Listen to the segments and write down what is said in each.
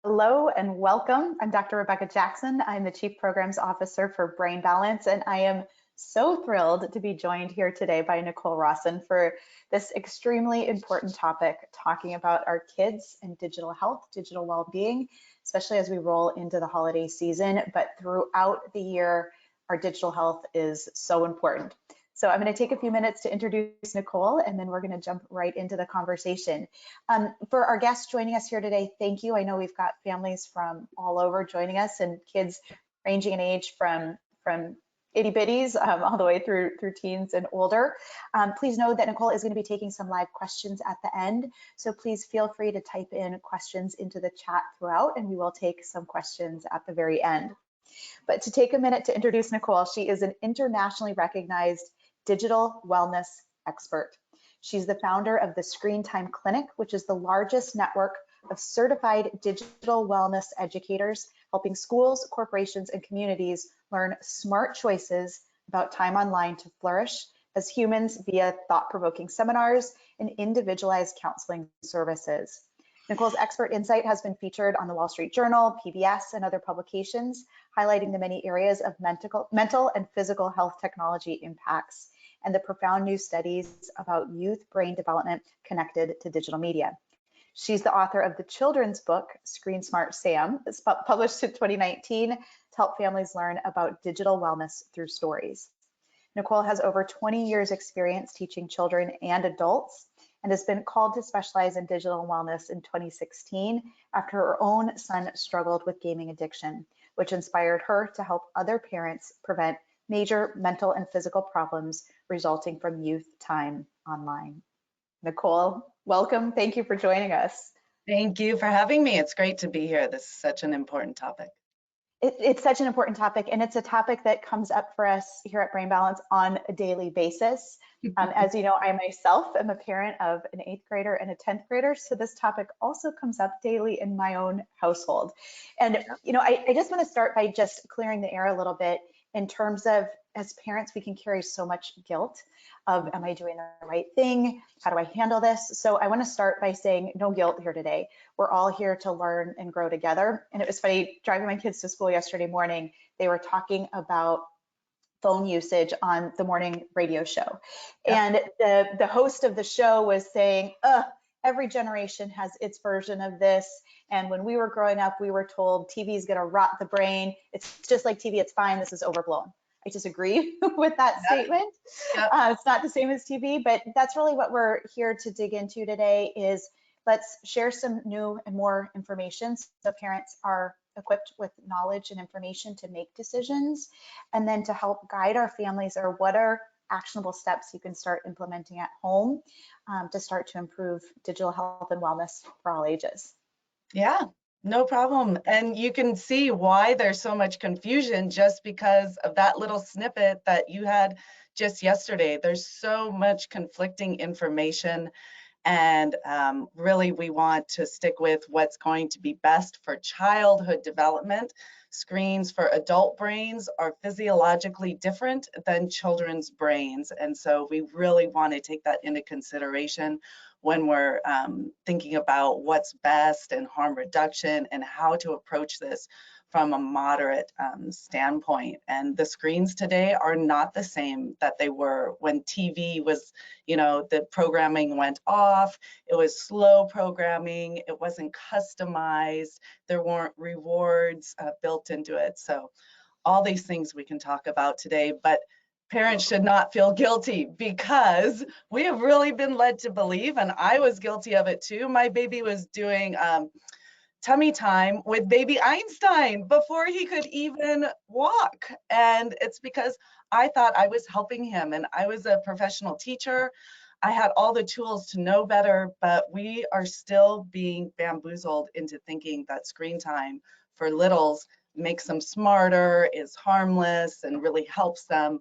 Hello and welcome. I'm Dr. Rebecca Jackson. I'm the Chief Programs Officer for Brain Balance, and I am so thrilled to be joined here today by Nicole Rosson for this extremely important topic, talking about our kids and digital health, digital well-being, especially as we roll into the holiday season. But throughout the year, our digital health is so important. So I'm going to take a few minutes to introduce Nicole, and then we're going to jump right into the conversation. For our guests joining us here today, thank you. I know we've got families from all over joining us and kids ranging in age from itty bitties all the way through teens and older. Please know that Nicole is going to be taking some live questions at the end. So please feel free to type in questions into the chat throughout, and we will take some questions at the very end. But to take a minute to introduce Nicole, she is an internationally recognized digital wellness expert. She's the founder of the Screen Time Clinic, which is the largest network of certified digital wellness educators, helping schools, corporations, and communities learn smart choices about time online to flourish as humans via thought-provoking seminars and individualized counseling services. Nicole's expert insight has been featured on the Wall Street Journal, PBS, and other publications, highlighting the many areas of mental and physical health technology impacts and the profound new studies about youth brain development connected to digital media. She's the author of the children's book, Screen Smart Sam, published in 2019 to help families learn about digital wellness through stories. Nicole has over 20 years experience teaching children and adults and has been called to specialize in digital wellness in 2016 after her own son struggled with gaming addiction, which inspired her to help other parents prevent major mental and physical problems resulting from youth time online. Nicole, welcome. Thank you for joining us. Thank you for having me. It's great to be here. This is such an important topic. It's such an important topic, and it's a topic that comes up for us here at Brain Balance on a daily basis. As you know, I myself am a parent of an 8th grader and a 10th grader, so this topic also comes up daily in my own household. And I just want to start by just clearing the air a little bit in terms of, as parents, we can carry so much guilt of, am I doing the right thing? How do I handle this? So I want to start by saying no guilt here today. We're all here to learn and grow together. And it was funny, driving my kids to school yesterday morning, they were talking about phone usage on the morning radio show. Yep. And the host of the show was saying, every generation has its version of this. And when we were growing up, we were told TV is going to rot the brain. It's just like TV, it's fine, this is overblown. I disagree with that statement. Yep. It's not the same as TV, but that's really what we're here to dig into today is let's share some new and more information so parents are equipped with knowledge and information to make decisions, and then to help guide our families or what are actionable steps you can start implementing at home to start to improve digital health and wellness for all ages. Yeah, no problem. And you can see why there's so much confusion just because of that little snippet that you had just yesterday. There's so much conflicting information. And really, we want to stick with what's going to be best for childhood development. Screens for adult brains are physiologically different than children's brains. And so we really want to take that into consideration when we're thinking about what's best and harm reduction and how to approach this from a moderate standpoint. And the screens today are not the same that they were when TV was, the programming went off. It was slow programming. It wasn't customized. There weren't rewards built into it. So all these things we can talk about today, but parents should not feel guilty because we have really been led to believe, and I was guilty of it too. My baby was doing tummy time with baby Einstein before he could even walk. And it's because I thought I was helping him, and I was a professional teacher. I had all the tools to know better, but we are still being bamboozled into thinking that screen time for littles makes them smarter, is harmless, and really helps them.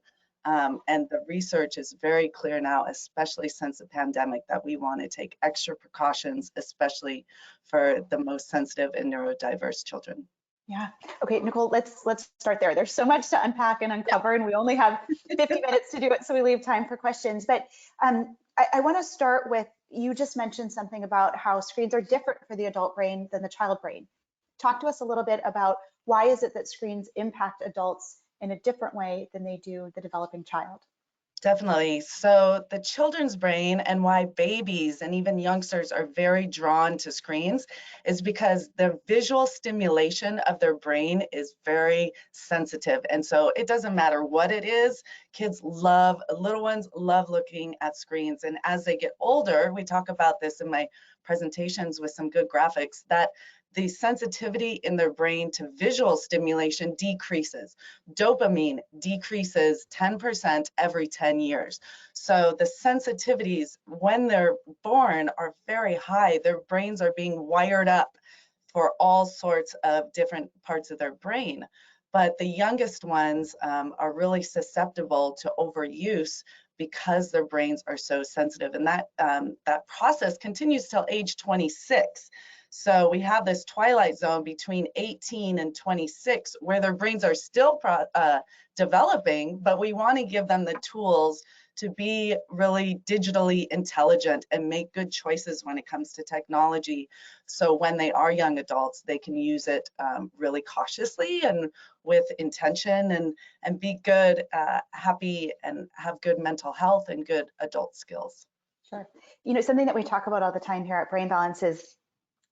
And the research is very clear now, especially since the pandemic, that we want to take extra precautions, especially for the most sensitive and neurodiverse children. Yeah. Okay, Nicole, let's start there. There's so much to unpack and uncover, and we only have 50 minutes to do it, so we leave time for questions. But I want to start with, you just mentioned something about how screens are different for the adult brain than the child brain. talk to us a little bit about why is it that screens impact adults in a different way than they do the developing child? Definitely. So the children's brain and why babies and even youngsters are very drawn to screens is because the visual stimulation of their brain is very sensitive. And so it doesn't matter what it is, little ones love looking at screens. And as they get older, we talk about this in my presentations with some good graphics, that the sensitivity in their brain to visual stimulation decreases. Dopamine decreases 10% every 10 years. So the sensitivities when they're born are very high. Their brains are being wired up for all sorts of different parts of their brain. But the youngest ones are really susceptible to overuse because their brains are so sensitive. And that process continues till age 26. So we have this twilight zone between 18 and 26 where their brains are still developing, but we want to give them the tools to be really digitally intelligent and make good choices when it comes to technology. So when they are young adults, they can use it really cautiously and with intention and be good, happy, and have good mental health and good adult skills. Sure. You know, something that we talk about all the time here at Brain Balance is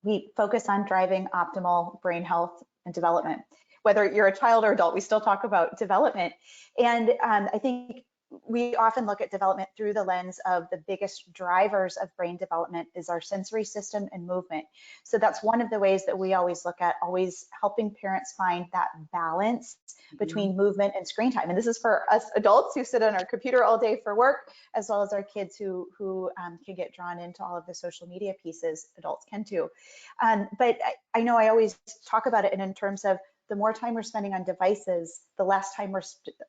we focus on driving optimal brain health and development. Whether you're a child or adult, we still talk about development. And I think we often look at development through the lens of the biggest drivers of brain development is our sensory system and movement. So that's one of the ways that we always look at, always helping parents find that balance between movement and screen time. And this is for us adults who sit on our computer all day for work, as well as our kids who can get drawn into all of the social media pieces. Adults can too. But I know I always talk about it in terms of the more time we're spending on devices, the less time we're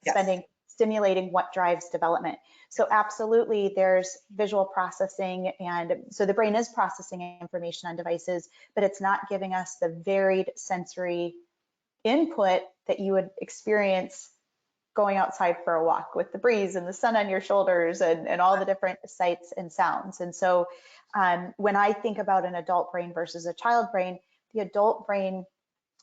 spending stimulating what drives development. So absolutely, there's visual processing, and so the brain is processing information on devices, but it's not giving us the varied sensory input that you would experience going outside for a walk with the breeze and the sun on your shoulders and all the different sights and sounds. And so when I think about an adult brain versus a child brain, the adult brain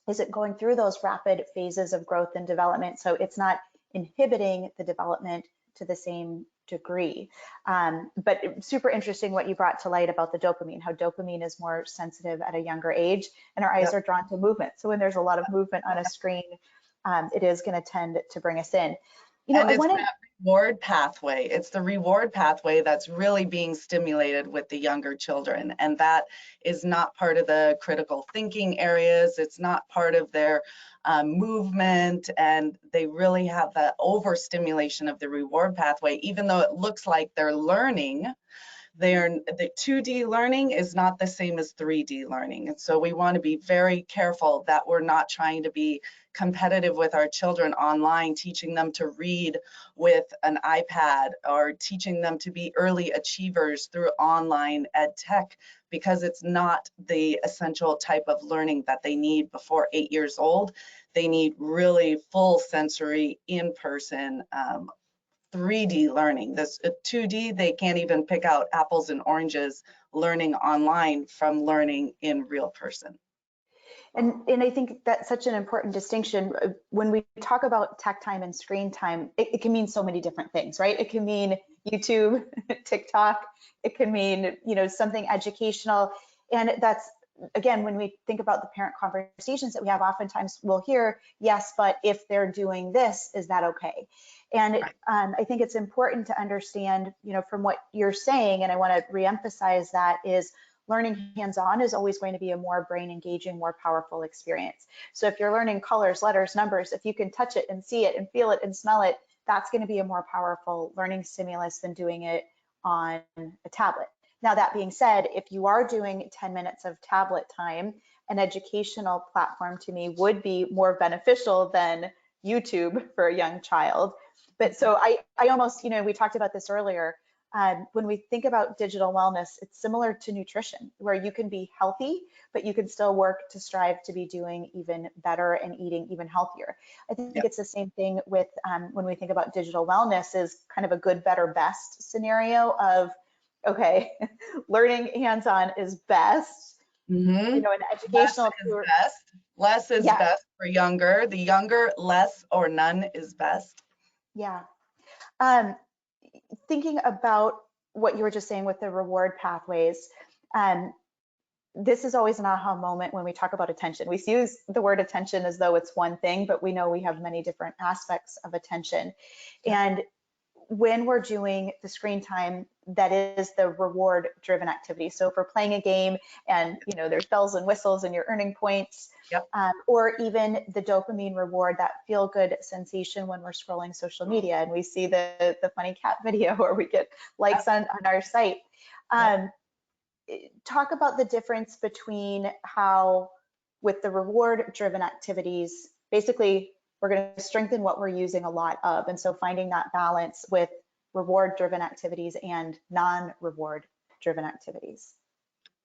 isn't going through those rapid phases of growth and development. So it's not inhibiting the development to the same degree. But super interesting what you brought to light about the dopamine, how dopamine is more sensitive at a younger age, and our eyes are drawn to movement. So when there's a lot of movement on a screen, it is going to tend to bring us in. You know, and it's that reward pathway. It's the reward pathway that's really being stimulated with the younger children. And that is not part of the critical thinking areas. It's not part of their movement. And they really have that overstimulation of the reward pathway, even though it looks like they're learning. The 2D learning is not the same as 3D learning. And so we want to be very careful that we're not trying to be competitive with our children online, teaching them to read with an iPad or teaching them to be early achievers through online ed tech, because it's not the essential type of learning that they need before 8 years old. They need really full sensory in-person 3D learning. This 2D, they can't even pick out apples and oranges learning online from learning in real person. And I think that's such an important distinction. When we talk about tech time and screen time, it can mean so many different things, right? It can mean YouTube, TikTok, it can mean, you know, something educational. And that's, again, when we think about the parent conversations that we have, oftentimes we'll hear, yes, but if they're doing this, is that okay? And I think it's important to understand, you know, from what you're saying, and I want to reemphasize that, is learning hands-on is always going to be a more brain engaging, more powerful experience. So if you're learning colors, letters, numbers, if you can touch it and see it and feel it and smell it, that's going to be a more powerful learning stimulus than doing it on a tablet. Now, that being said, if you are doing 10 minutes of tablet time, an educational platform to me would be more beneficial than YouTube for a young child. But so I almost, you know, we talked about this earlier. When we think about digital wellness, it's similar to nutrition, where you can be healthy, but you can still work to strive to be doing even better and eating even healthier. I think it's the same thing with when we think about digital wellness, is kind of a good, better, best scenario of, okay, learning hands-on is best. You know, an educational best. Less is Yeah, best for younger. The younger, less or none is best. yeah. Um, Thinking about what you were just saying with the reward pathways, um, this is always an aha moment when we talk about attention. We use the word attention as though it's one thing, but we know we have many different aspects of attention. Yep. And when we're doing the screen time, that is the reward driven activity. So if we're playing a game and there's bells and whistles and you're earning points, Yep. or even the dopamine reward, that feel good sensation when we're scrolling social media and we see the funny cat video or we get likes Yep. on our site. Yep. Talk about the difference between how with the reward driven activities, basically we're going to strengthen what we're using a lot of. And so finding that balance with reward driven activities and non-reward driven activities.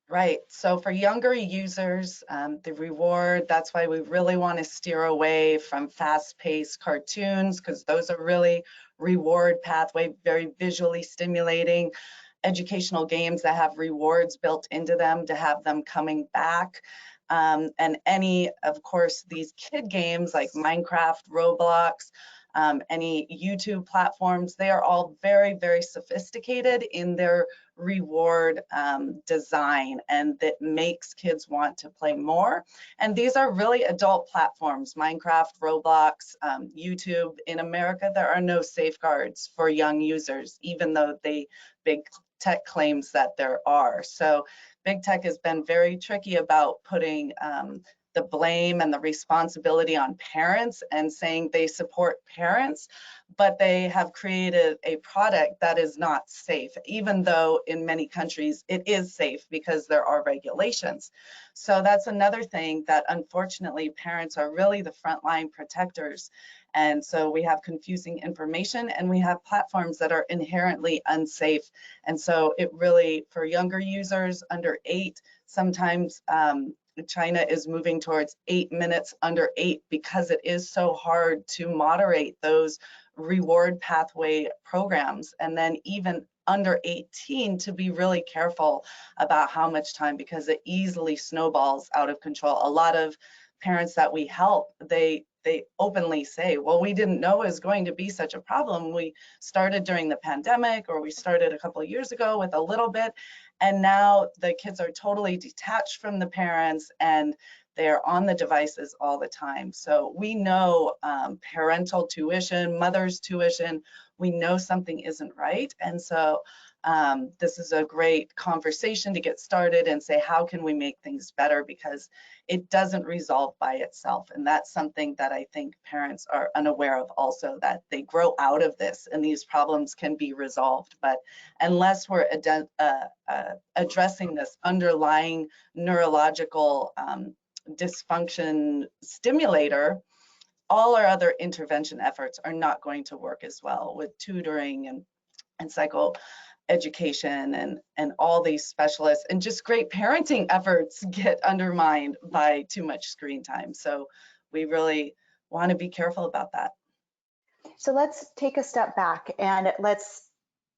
Right. So for younger users, the reward, that's why we really want to steer away from fast-paced cartoons, because those are really reward pathway, very visually stimulating. Educational games that have rewards built into them to have them coming back. And any, of course, these kid games like Minecraft, Roblox, any YouTube platforms, they are all very, very sophisticated in their reward design, and that makes kids want to play more. And these are really adult platforms, Minecraft, Roblox, YouTube. In America, there are no safeguards for young users, even though big tech claims that there are. So big tech has been very tricky about putting the blame and the responsibility on parents and saying they support parents, but they have created a product that is not safe, even though in many countries it is safe because there are regulations. So that's another thing that unfortunately parents are really the frontline protectors. And so we have confusing information and we have platforms that are inherently unsafe. And so it really, for younger users under 8, sometimes China is moving towards 8 minutes under 8 because it is so hard to moderate those reward pathway programs. And then even under 18 to be really careful about how much time, because it easily snowballs out of control. A lot of parents that we help, they openly say, well, we didn't know it was going to be such a problem. We started during the pandemic, or we started a couple of years ago with a little bit, and now the kids are totally detached from the parents and they're on the devices all the time. So we know parental tuition, mother's tuition, we know something isn't right. And so this is a great conversation to get started and say, how can we make things better? Because it doesn't resolve by itself. And that's something that I think parents are unaware of also, that they grow out of this and these problems can be resolved. But unless we're addressing this underlying neurological dysfunction stimulator, all our other intervention efforts are not going to work as well with tutoring and psycho education and all these specialists, and just great parenting efforts get undermined by too much screen time. So we really want to be careful about that. So let's take a step back and let's,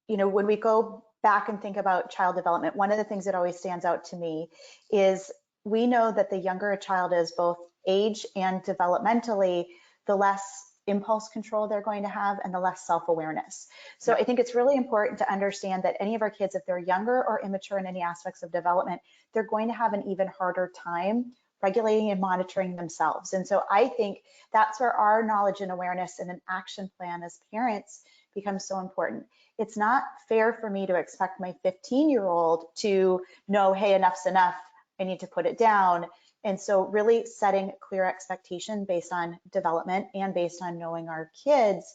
when we go back and think about child development, one of the things that always stands out to me is we know that the younger a child is, both age and developmentally, the less impulse control they're going to have and the less self-awareness. So I think it's really important to understand that any of our kids, if they're younger or immature in any aspects of development, they're going to have an even harder time regulating and monitoring themselves. And so I think that's where our knowledge and awareness and an action plan as parents becomes so important. It's not fair for me to expect my 15-year-old to know, hey, enough's enough, I need to put it down. And so really setting clear expectation based on development and based on knowing our kids,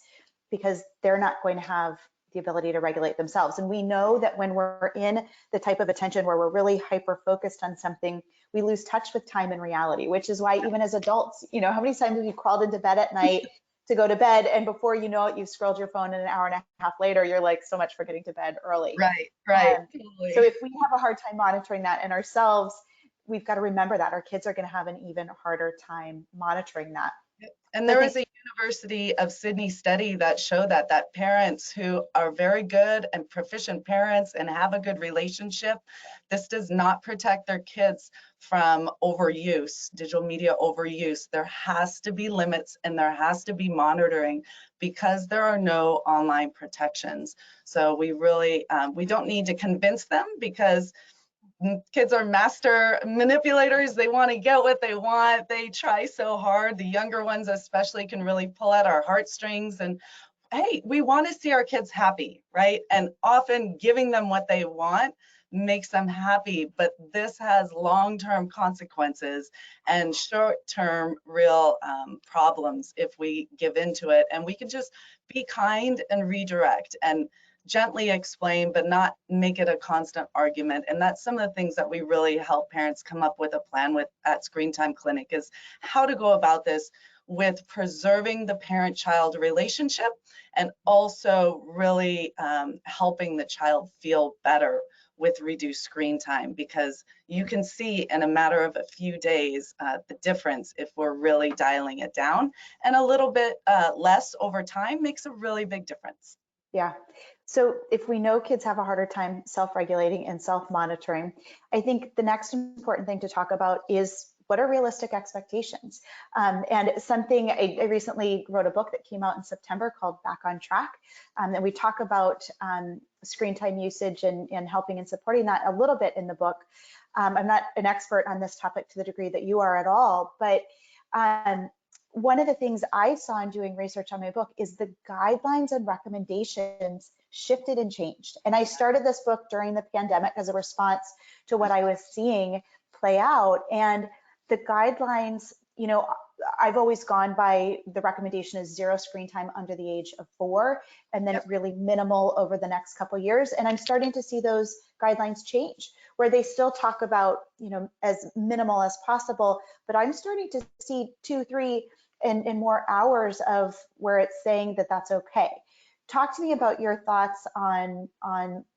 because they're not going to have the ability to regulate themselves. And we know that when we're in the type of attention where we're really hyper focused on something, we lose touch with time and reality, which is why even as adults, how many times have you crawled into bed at night to go to bed, and before you know it, you've scrolled your phone, and an hour and a half later, you're like, so much for getting to bed early. Right. So if we have a hard time monitoring that in ourselves, we've got to remember that our kids are going to have an even harder time monitoring that. And there is a University of Sydney study that showed that parents who are very good and proficient parents and have a good relationship, this does not protect their kids from overuse, digital media overuse. There has to be limits and there has to be monitoring because there are no online protections. So we really, we don't need to convince them because kids are master manipulators. They want to get what they want. They try so hard. The younger ones especially can really pull at our heartstrings. And hey, we want to see our kids happy, right? And often giving them what they want makes them happy, but this has long-term consequences and short-term real problems if we give into it. And we can just be kind and redirect and gently explain, but not make it a constant argument. And that's some of the things that we really help parents come up with a plan with at Screen Time Clinic, is how to go about this with preserving the parent-child relationship and also really helping the child feel better with reduced screen time, because you can see in a matter of a few days the difference if we're really dialing it down, and a little bit less over time makes a really big difference. Yeah. So if we know kids have a harder time self-regulating and self-monitoring, I think the next important thing to talk about is what are realistic expectations? And something, I recently wrote a book that came out in September called Back on Track. And we talk about screen time usage and helping and supporting that a little bit in the book. I'm not an expert on this topic to the degree that you are at all, but one of the things I saw in doing research on my book is the guidelines and recommendations shifted and changed. And I started this book during the pandemic as a response to what I was seeing play out. And the guidelines, you know, I've always gone by the recommendation is 0 screen time under the age of 4, and then really minimal over the next couple of years. And I'm starting to see those guidelines change, where they still talk about, you know, as minimal as possible, but I'm starting to see 2, 3, and more hours of where it's saying that that's okay. Talk to me about your thoughts on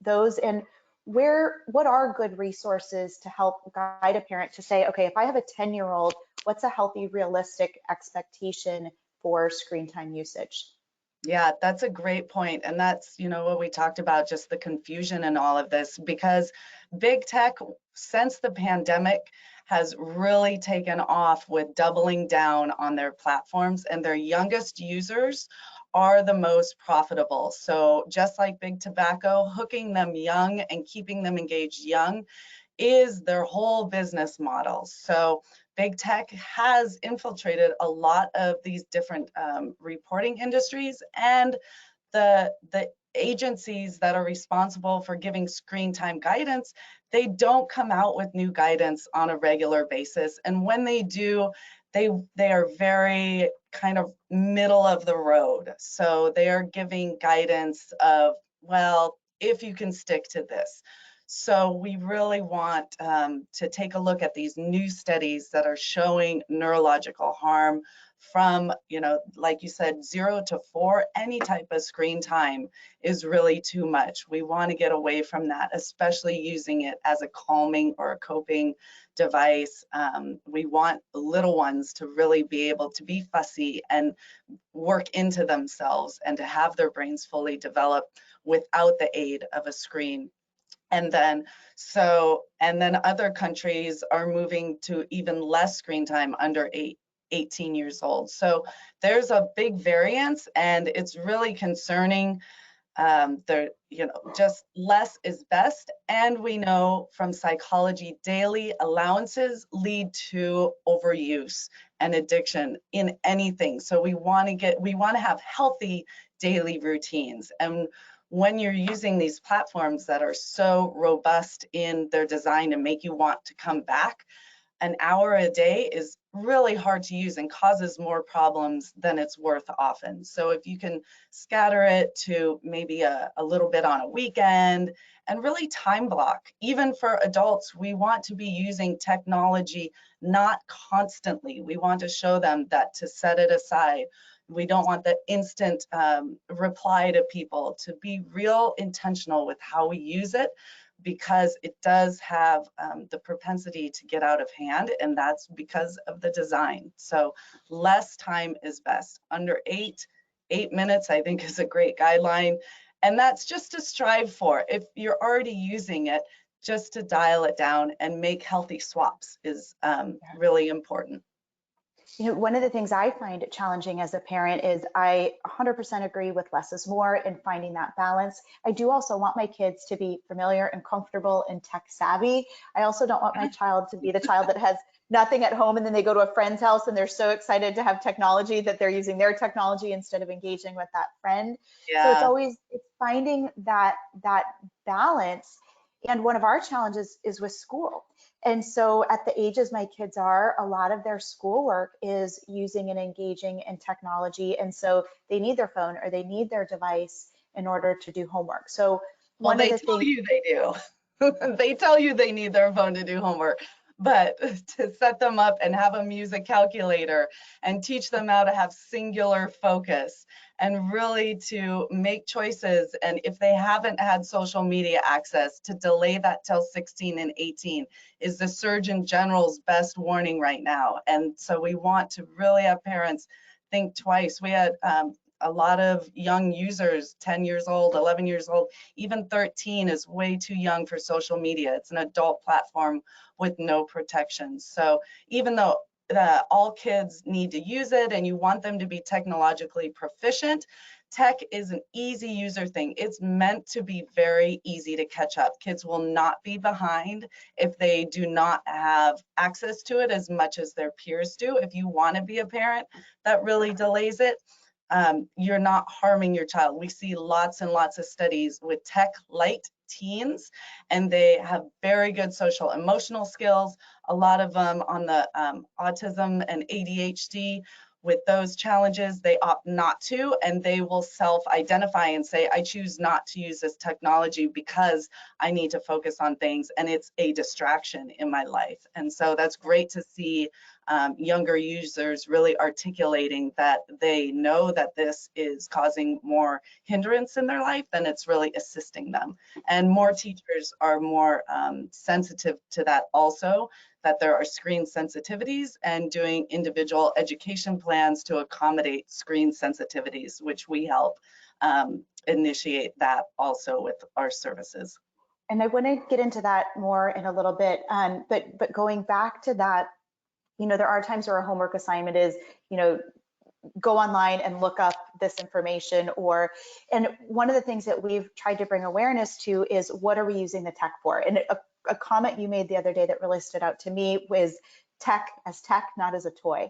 those, and what are good resources to help guide a parent to say, okay, if I have a 10-year-old, what's a healthy, realistic expectation for screen time usage? Yeah, that's a great point. And that's, you know, what we talked about, just the confusion in all of this, because big tech, since the pandemic, has really taken off with doubling down on their platforms, and their youngest users are the most profitable. So just like big tobacco, hooking them young and keeping them engaged young is their whole business model. So big tech has infiltrated a lot of these different reporting industries, and the agencies that are responsible for giving screen time guidance, they don't come out with new guidance on a regular basis. And when they do, they are very kind of middle of the road. So they are giving guidance of, well, if you can stick to this. So we really want to take a look at these new studies that are showing neurological harm from, you know, like you said, 0 to 4, any type of screen time is really too much. We want to get away from that, especially using it as a calming or a coping device. We want little ones to really be able to be fussy and work into themselves and to have their brains fully developed without the aid of a screen. And then other countries are moving to even less screen time under 18 years old. So there's a big variance, and it's really concerning. Just less is best. And we know from psychology, daily allowances lead to overuse and addiction in anything. So we want to have healthy daily routines. And when you're using these platforms that are so robust in their design to make you want to come back, an hour a day is really hard to use and causes more problems than it's worth often. So if you can scatter it to maybe a little bit on a weekend and really time block, even for adults, we want to be using technology not constantly. We want to show them that to set it aside. We don't want the instant reply to people, to be real intentional with how we use it, because it does have the propensity to get out of hand, and that's because of the design. So less time is best. Under 8 minutes, I think, is a great guideline. And that's just to strive for. If you're already using it, just to dial it down and make healthy swaps is really important. You know, one of the things I find challenging as a parent is I 100% agree with less is more in finding that balance. I do also want my kids to be familiar and comfortable and tech savvy. I also don't want my child to be the child that has nothing at home and then they go to a friend's house and they're so excited to have technology that they're using their technology instead of engaging with that friend. So it's finding that balance. And one of our challenges is with school. And so at the ages my kids are, a lot of their schoolwork is using and engaging in technology. And so they need their phone or they need their device in order to do homework. So well, they tell you they do. They tell you they need their phone to do homework. But to set them up and have a music calculator and teach them how to have singular focus and really to make choices, and if they haven't had social media access, to delay that till 16 and 18 is the Surgeon General's best warning right now. And so we want to really have parents think twice. We had a lot of young users, 10 years old, 11 years old, even 13 is way too young for social media. It's an adult platform with no protection. So even though all kids need to use it and you want them to be technologically proficient, tech is an easy user thing. It's meant to be very easy to catch up. Kids will not be behind if they do not have access to it as much as their peers do. If you want to be a parent that really delays it, you're not harming your child. We see lots and lots of studies with tech light teens, and they have very good social emotional skills. A lot of them on the autism and ADHD, with those challenges, they opt not to, and they will self-identify and say, I choose not to use this technology because I need to focus on things and it's a distraction in my life. And so that's great to see younger users really articulating that they know that this is causing more hindrance in their life than it's really assisting them. And more teachers are more sensitive to that also, that there are screen sensitivities, and doing individual education plans to accommodate screen sensitivities, which we help initiate that also with our services. And I want to get into that more in a little bit, but going back to that, you know, there are times where a homework assignment is, you know, go online and look up this information, and one of the things that we've tried to bring awareness to is, what are we using the tech for? And a comment you made the other day that really stood out to me was tech as tech, not as a toy.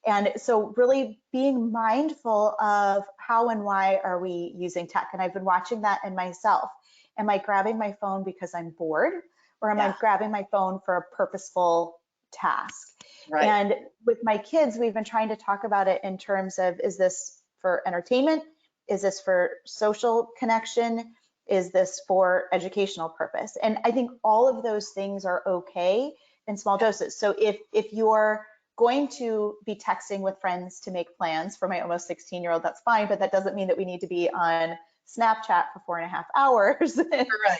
And so really being mindful of how and why are we using tech. And I've been watching that in myself. Am I grabbing my phone because I'm bored, or am I grabbing my phone for a purposeful task? Right. And with my kids, we've been trying to talk about it in terms of, is this for entertainment? Is this for social connection? Is this for educational purpose? And I think all of those things are okay in small doses. So if you're going to be texting with friends to make plans, for my almost 16-year-old, that's fine, but that doesn't mean that we need to be on Snapchat for 4.5 hours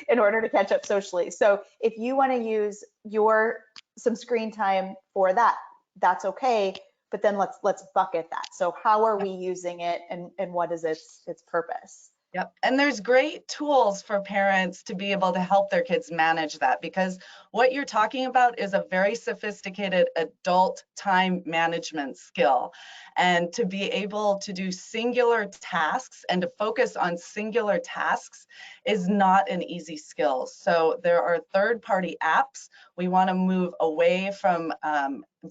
in order to catch up socially. So if you want to use some screen time for that, that's okay, but then let's bucket that. So how are we using it, and what is its purpose? Yep. And there's great tools for parents to be able to help their kids manage that, because what you're talking about is a very sophisticated adult time management skill. And to be able to do singular tasks and to focus on singular tasks is not an easy skill. So there are third-party apps. We want to move away from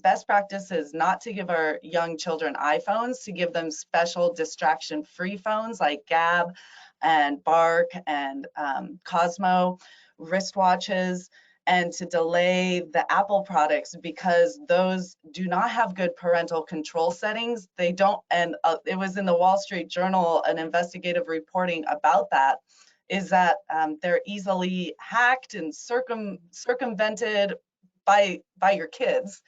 best practices not to give our young children iPhones, to give them special distraction-free phones like Gab and Bark and Cosmo, wristwatches, and to delay the Apple products because those do not have good parental control settings. They don't, and it was in the Wall Street Journal, an investigative reporting about that, is that they're easily hacked and circumvented by your kids.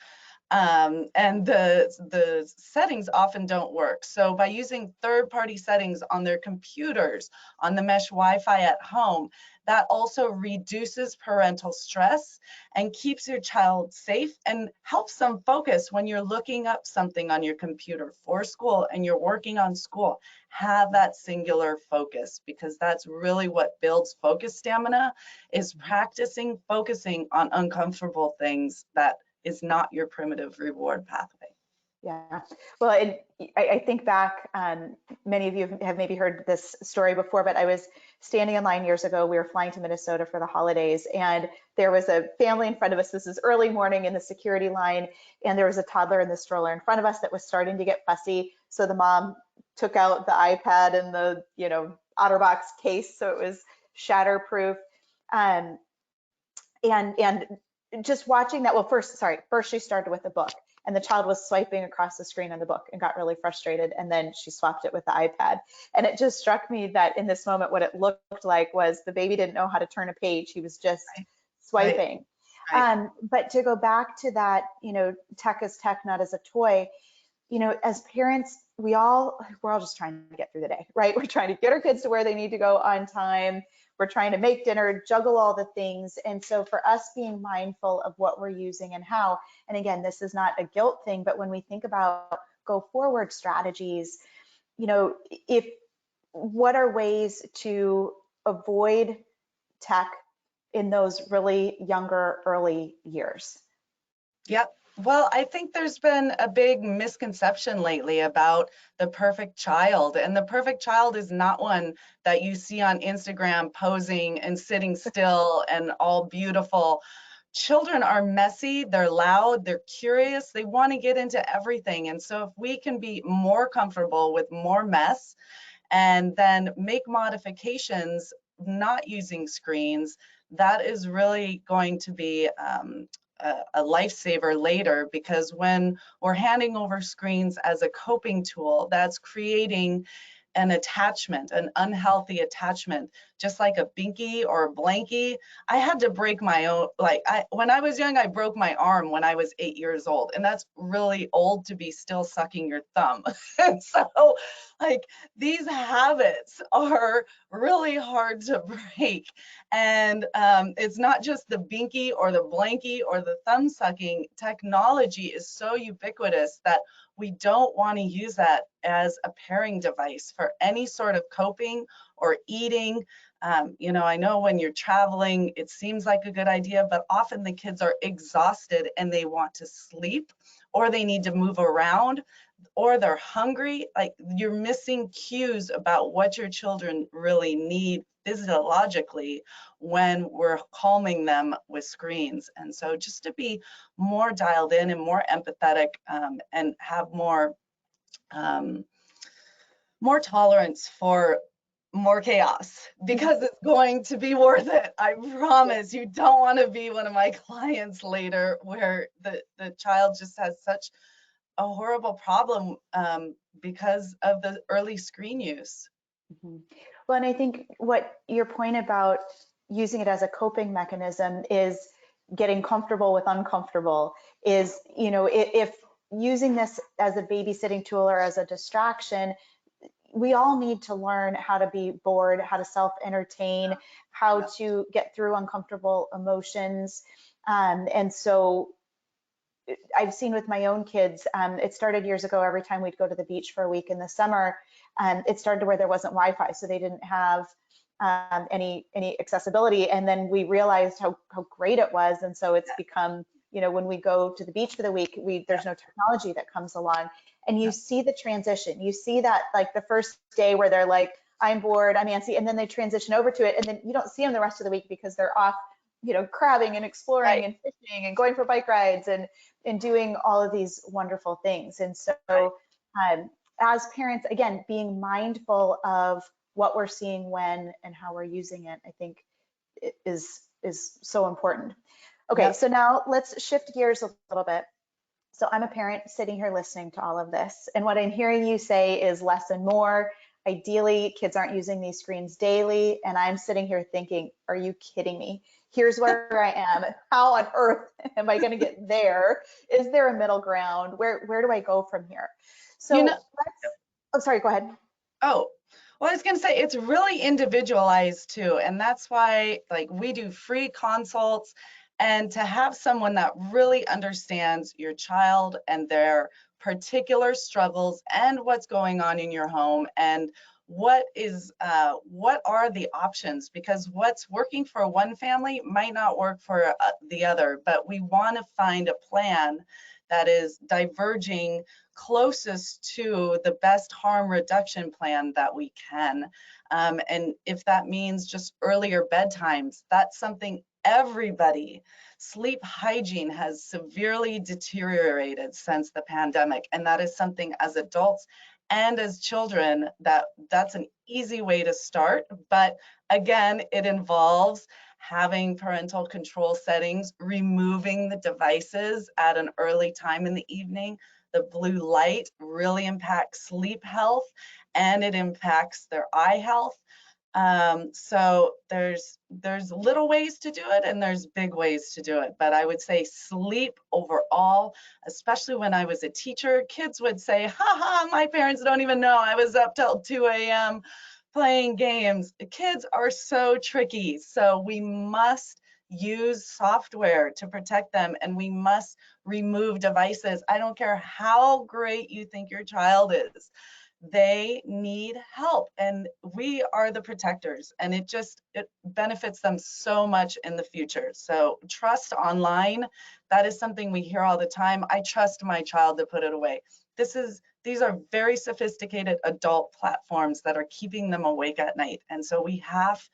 And the settings often don't work. So by using third-party settings on their computers, on the mesh Wi-Fi at home, that also reduces parental stress and keeps your child safe and helps them focus when you're looking up something on your computer for school and you're working on school. Have that singular focus, because that's really what builds focus stamina, is practicing focusing on uncomfortable things that is not your primitive reward pathway. Yeah, well, I think back, many of you have maybe heard this story before, but I was standing in line years ago. We were flying to Minnesota for the holidays, and there was a family in front of us. This is early morning in the security line, and there was a toddler in the stroller in front of us that was starting to get fussy. So the mom took out the iPad and the, OtterBox case, so it was shatterproof. And just watching that, well, first she started with a book, and the child was swiping across the screen on the book and got really frustrated, and then she swapped it with the iPad. And it just struck me that in this moment, what it looked like was the baby didn't know how to turn a page. He was just swiping. Right. But to go back to that, tech as tech, not as a toy, as parents, we're all just trying to get through the day, right? We're trying to get our kids to where they need to go on time. We're trying to make dinner, juggle all the things. And so for us, being mindful of what we're using and how, and again, this is not a guilt thing, but when we think about go forward strategies, what are ways to avoid tech in those really younger, early years? Yep. Well, I think there's been a big misconception lately about the perfect child. And the perfect child is not one that you see on Instagram posing and sitting still and all beautiful. Children are messy, they're loud, they're curious, they want to get into everything. And so if we can be more comfortable with more mess and then make modifications not using screens, that is really going to be a lifesaver later, because when we're handing over screens as a coping tool, that's creating an attachment, an unhealthy attachment, just like a binky or a blankie. I had to break my own, when I was young, I broke my arm when I was 8 years old, and that's really old to be still sucking your thumb. And so these habits are really hard to break. And it's not just the binky or the blankie or the thumb sucking. Technology is so ubiquitous that we don't want to use that as a pairing device for any sort of coping or eating. I know when you're traveling, it seems like a good idea, but often the kids are exhausted and they want to sleep, or they need to move around, or they're hungry. You're missing cues about what your children really need physiologically when we're calming them with screens. And so just to be more dialed in and more empathetic, and have more tolerance for more chaos, because it's going to be worth it. I promise. You don't want to be one of my clients later where the child just has such a horrible problem because of the early screen use. Mm-hmm. Well, and I think what your point about using it as a coping mechanism is getting comfortable with uncomfortable is, if using this as a babysitting tool or as a distraction, we all need to learn how to be bored, how to self-entertain, how to get through uncomfortable emotions. And so I've seen with my own kids, it started years ago. Every time we'd go to the beach for a week in the summer, it started where there wasn't Wi-Fi, so they didn't have any accessibility. And then we realized how great it was. And so it's become, when we go to the beach for the week, there's no technology that comes along. And you see the transition. You see that the first day where they're like, I'm bored, I'm antsy, and then they transition over to it, and then you don't see them the rest of the week because they're off, crabbing and exploring and fishing and going for bike rides and doing all of these wonderful things. And so as parents, again, being mindful of what we're seeing when and how we're using it, I think is so important. Okay, so now let's shift gears a little bit. So I'm a parent sitting here listening to all of this, and what I'm hearing you say is less and more. ideally kids aren't using these screens daily. And I'm sitting here thinking, are you kidding me? Here's where I am. How on earth am I going to get there? Is there a middle ground? Where do I go from here? So You know, let's, oh, sorry, go ahead. oh, well, I was going to say it's really individualized too. And that's why, like, we do free consults, and to have someone that really understands your child and their particular struggles and what's going on in your home, and what are the options, because what's working for one family might not work for the other, but we want to find a plan that is diverging closest to the best harm reduction plan that we can. And if that means just earlier bedtimes, that's something everybody. Sleep hygiene has severely deteriorated since the pandemic, and that is something as adults and as children that's an easy way to start. But again, it involves having parental control settings, removing the devices at an early time in the evening. The blue light really impacts sleep health, and it impacts their eye health. So there's little ways to do it, and there's big ways to do it. But I would say sleep overall, especially when I was a teacher, kids would say, haha, my parents don't even know I was up till 2 a.m. playing games. Kids are so tricky. So we must use software to protect them, and we must remove devices. I don't care how great you think your child is. They need help, and we are the protectors, and it benefits them so much in the future. So trust online, that is something we hear all the time. I trust my child to put it away. These are very sophisticated adult platforms that are keeping them awake at night. And so we have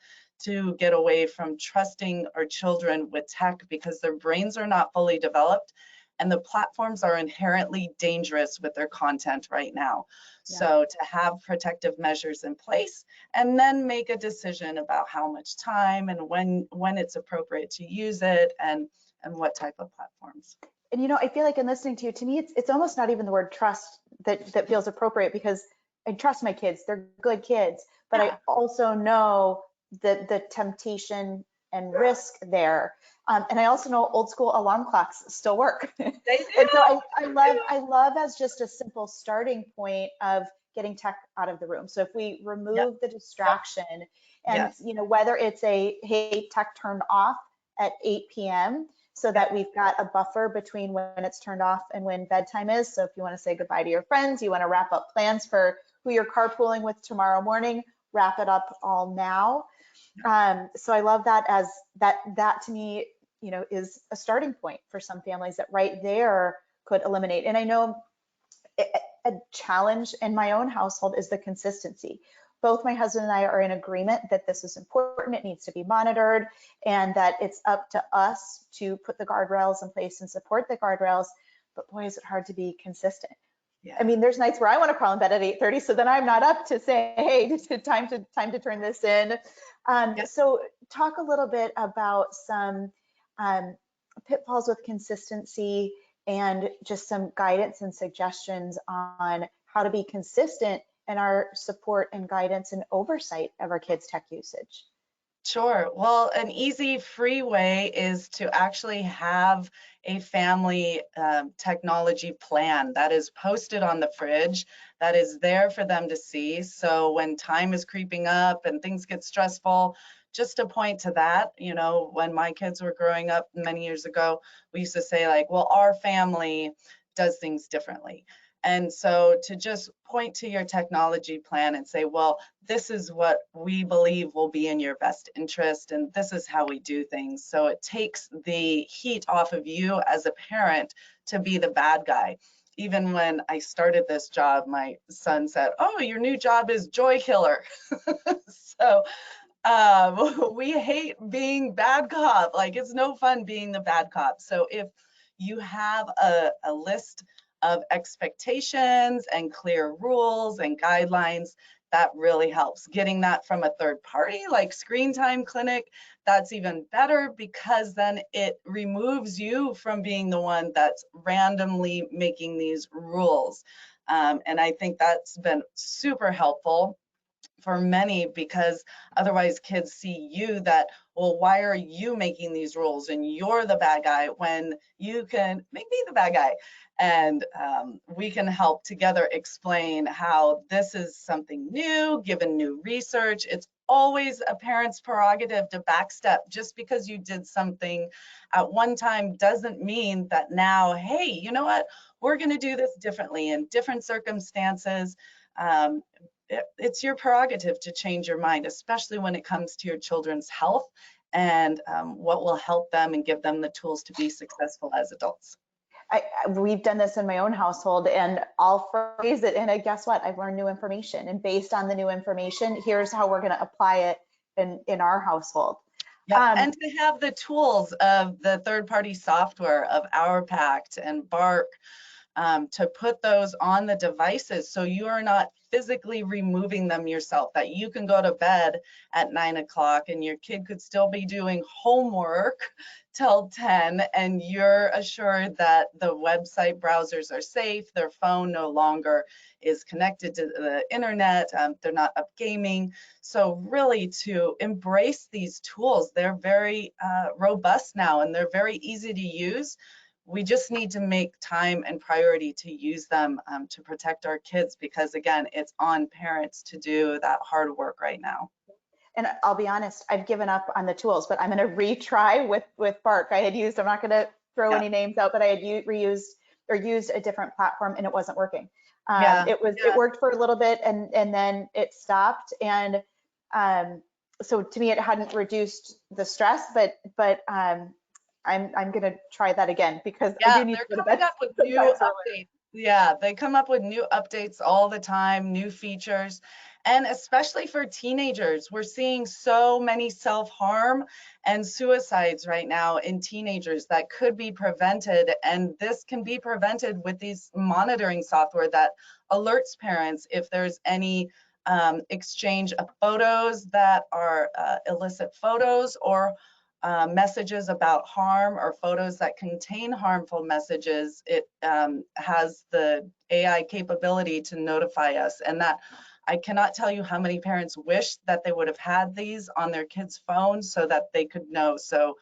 to get away from trusting our children with tech, because their brains are not fully developed, and the platforms are inherently dangerous with their content right now. Yeah. So to have protective measures in place, and then make a decision about how much time and when it's appropriate to use it, and what type of platforms. And you know, I feel like in listening to you, to me, it's almost not even the word trust that feels appropriate, because I trust my kids, they're good kids, but yeah. I also know that the temptation and risk there. And I also know old school alarm clocks still work. They do. And so I love as just a simple starting point of getting tech out of the room. So if we remove the distraction, and you know, whether it's hey, tech turned off at 8 p.m. so that we've got a buffer between when it's turned off and when bedtime is. So if you want to say goodbye to your friends, you want to wrap up plans for who you're carpooling with tomorrow morning, wrap it up all now. So I love that, as that to me, you know, is a starting point for some families that right there could eliminate. And I know a challenge in my own household is the consistency. Both my husband and I are in agreement that this is important, it needs to be monitored, and that it's up to us to put the guardrails in place and support the guardrails. But boy, is it hard to be consistent. Yeah. I mean, there's nights where I want to crawl in bed at 8:30, so then I'm not up to say, hey, it's time to turn this in. So talk a little bit about some pitfalls with consistency, and just some guidance and suggestions on how to be consistent in our support and guidance and oversight of our kids' tech usage. Sure. Well, an easy, free way is to actually have a family technology plan that is posted on the fridge, that is there for them to see. So when time is creeping up and things get stressful, just to point to that, you know, when my kids were growing up many years ago, we used to say, like, well, our family does things differently. And so to just point to your technology plan and say, well, this is what we believe will be in your best interest, and this is how we do things. So it takes the heat off of you as a parent to be the bad guy. Even when I started this job, my son said, oh, your new job is joy killer. So we hate being bad cop. Like, it's no fun being the bad cop. So if you have a list of expectations and clear rules and guidelines, that really helps. Getting that from a third party like Screen Time Clinic, that's even better, because then it removes you from being the one that's randomly making these rules. And I think that's been super helpful. for many, because otherwise kids see you that, well, why are you making these rules and you're the bad guy when you can make me the bad guy? And we can help together explain how this is something new, given new research. It's always a parent's prerogative to backstep. Just because you did something at one time doesn't mean that now, hey, you know what, we're going to do this differently in different circumstances. It's your prerogative to change your mind, especially when it comes to your children's health and what will help them and give them the tools to be successful as adults. We've done this in my own household, and I'll phrase it, and guess what? I've learned new information, and based on the new information, here's how we're going to apply it in our household. Yeah, and to have the tools of the third-party software of OurPact and Bark, to put those on the devices so you are not physically removing them yourself, that you can go to bed at 9 o'clock and your kid could still be doing homework till 10, and you're assured that the website browsers are safe, their phone no longer is connected to the internet, they're not up gaming. So really, to embrace these tools, they're very robust now and they're very easy to use. We just need to make time and priority to use them to protect our kids, because again, it's on parents to do that hard work right now. And I'll be honest, I've given up on the tools, but I'm going to retry with Bark. I'm not going to throw any names out, but I had used a different platform and it wasn't working. It worked for a little bit and then it stopped. And so to me, it hadn't reduced the stress, but I'm going to try that again, because I do need to go to bed. Up with new updates. Yeah, they come up with new updates all the time, new features. And especially for teenagers, we're seeing so many self-harm and suicides right now in teenagers that could be prevented. And this can be prevented with these monitoring software that alerts parents if there's any exchange of photos that are illicit photos, or messages about harm, or photos that contain harmful messages. It has the AI capability to notify us, and that I cannot tell you how many parents wish that they would have had these on their kids' phones so that they could know. So,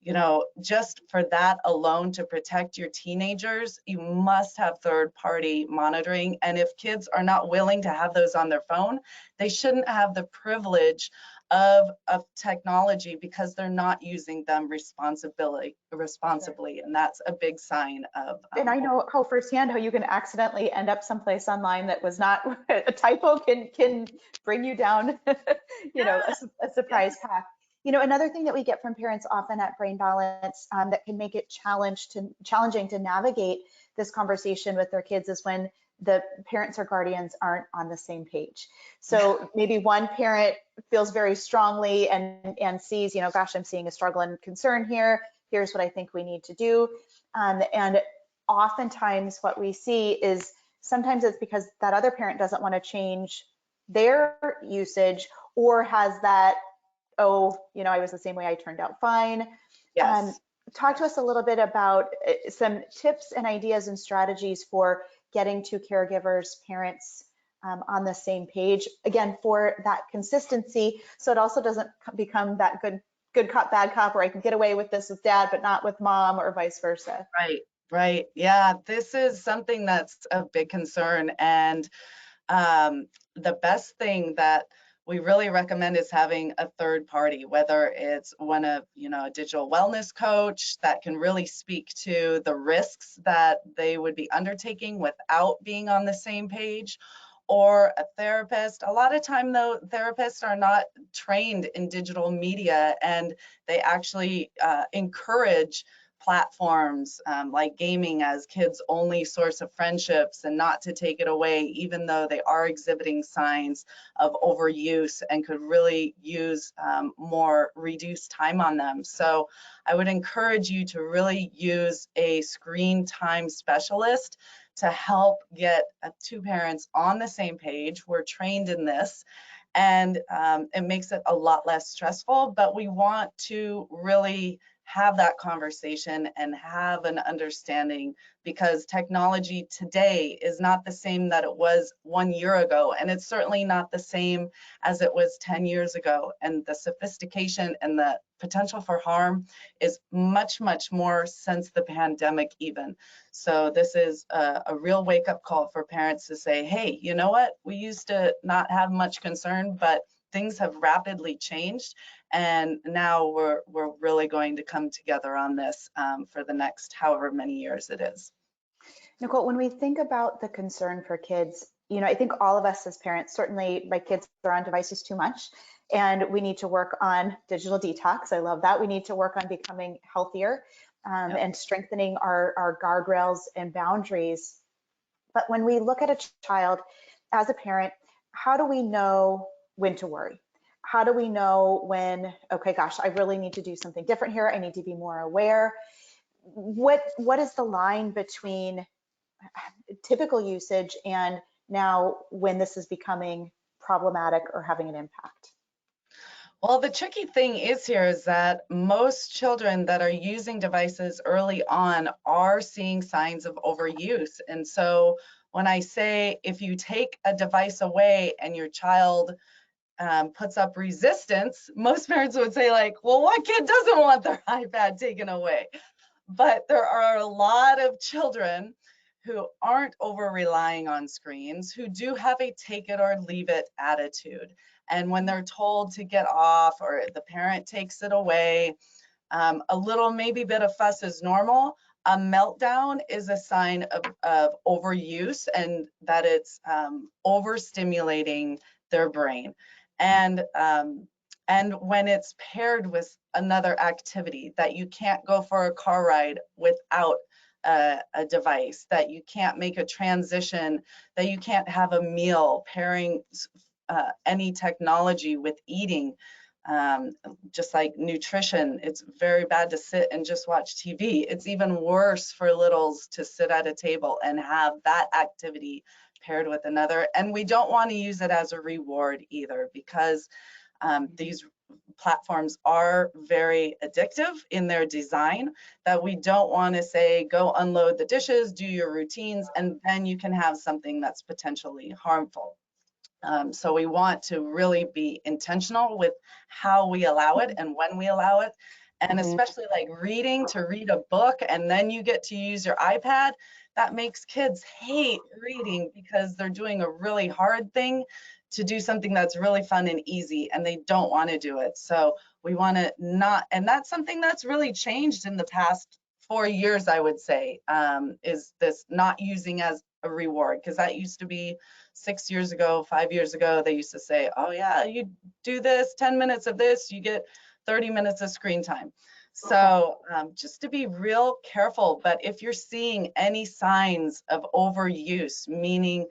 you know, just for that alone, to protect your teenagers, you must have third-party monitoring. And if kids are not willing to have those on their phone, they shouldn't have the privilege of technology, because they're not using them responsibly. And that's a big sign of and I know how firsthand how you can accidentally end up someplace online that was not a typo, can bring you down you know, a surprise path. You know, another thing that we get from parents often at Brain Balance that can make it challenging to navigate this conversation with their kids is when the parents or guardians aren't on the same page. So maybe one parent feels very strongly and sees, you know, gosh, I'm seeing a struggle and concern here. Here's what I think we need to do. And oftentimes what we see is sometimes it's because that other parent doesn't want to change their usage, or has that, oh, you know, I was the same way, I turned out fine. Yes. Talk to us a little bit about some tips and ideas and strategies for getting to caregivers, parents on the same page, again, for that consistency, so it also doesn't become that good cop, bad cop, where I can get away with this with dad, but not with mom, or vice versa. Right. Yeah, this is something that's a big concern. And the best thing that we really recommend is having a third party, whether it's a digital wellness coach that can really speak to the risks that they would be undertaking without being on the same page, or a therapist. A lot of time though, therapists are not trained in digital media, and they actually encourage platforms like gaming as kids' only source of friendships, and not to take it away, even though they are exhibiting signs of overuse and could really use more reduced time on them. So I would encourage you to really use a screen time specialist to help get two parents on the same page. We're trained in this, and it makes it a lot less stressful, but we want to really have that conversation and have an understanding, because technology today is not the same that it was 1 year ago, and it's certainly not the same as it was 10 years ago. And the sophistication and the potential for harm is much, much more since the pandemic even. So this is a real wake-up call for parents to say, hey, you know what? We used to not have much concern, but things have rapidly changed, and now we're really going to come together on this for the next however many years it is. Nicole, when we think about the concern for kids, I think all of us as parents, certainly my kids are on devices too much, and we need to work on digital detox. I love that. We need to work on becoming healthier and strengthening our guardrails and boundaries. But when we look at a child as a parent, how do we know when to worry? How do we know when, okay, gosh, I really need to do something different here. I need to be more aware. What is the line between typical usage and now when this is becoming problematic or having an impact? Well, the tricky thing is that most children that are using devices early on are seeing signs of overuse. And so when I say, if you take a device away and your child puts up resistance, most parents would say like, well, what kid doesn't want their iPad taken away? But there are a lot of children who aren't over relying on screens, who do have a take it or leave it attitude. And when they're told to get off, or the parent takes it away, a little maybe bit of fuss is normal. A meltdown is a sign of overuse, and that it's overstimulating their brain. And when it's paired with another activity, that you can't go for a car ride without a device, that you can't make a transition, that you can't have a meal, pairing any technology with eating, just like nutrition. It's very bad to sit and just watch TV. It's even worse for littles to sit at a table and have that activity paired with another. And we don't want to use it as a reward either, because these platforms are very addictive in their design, that we don't want to say, go unload the dishes, do your routines, and then you can have something that's potentially harmful. So we want to really be intentional with how we allow it and when we allow it. And especially like reading, to read a book and then you get to use your iPad, that makes kids hate reading because they're doing a really hard thing to do something that's really fun and easy, and they don't want to do it. So we want to not, and that's something that's really changed in the past 4 years, I would say, is this not using as a reward, because that used to be 6 years ago, 5 years ago, they used to say, oh yeah, you do this, 10 minutes of this, you get 30 minutes of screen time. So just to be real careful, but if you're seeing any signs of overuse, meaning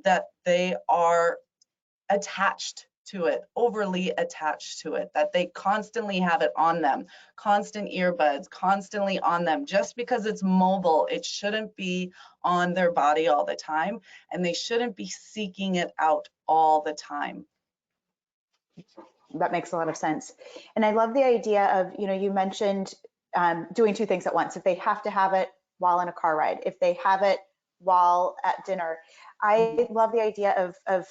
that they are attached to it, overly attached to it, that they constantly have it on them, constant earbuds, constantly on them, just because it's mobile, it shouldn't be on their body all the time, and they shouldn't be seeking it out all the time. That makes a lot of sense. And I love the idea of, you mentioned doing two things at once. If they have to have it while in a car ride, if they have it while at dinner. I love the idea of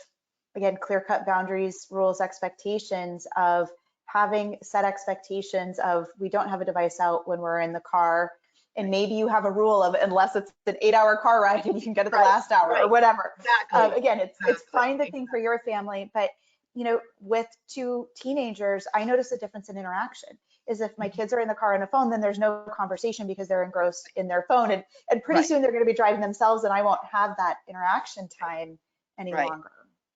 again, clear-cut boundaries, rules, expectations, of having set expectations of, we don't have a device out when we're in the car. And maybe you have a rule of, unless it's an 8-hour car ride and you can get it the last hour or whatever. Exactly. Again, it's find the thing for your family. But with two teenagers, I notice a difference in interaction. Is if my kids are in the car on a phone, then there's no conversation because they're engrossed in their phone. And pretty soon they're going to be driving themselves, and I won't have that interaction time any longer.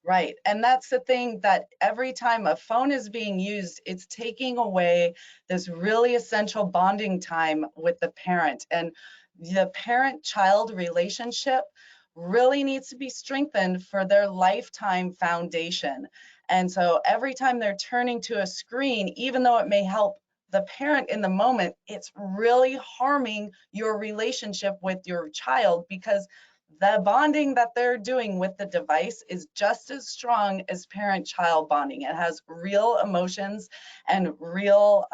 Right. And that's the thing, that every time a phone is being used, it's taking away this really essential bonding time with the parent. And the parent-child relationship really needs to be strengthened for their lifetime foundation. And so every time they're turning to a screen, even though it may help the parent in the moment, it's really harming your relationship with your child, because the bonding that they're doing with the device is just as strong as parent-child bonding. It has real emotions and real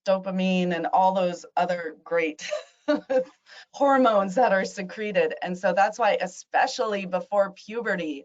dopamine and all those other great hormones that are secreted. And so that's why, especially before puberty,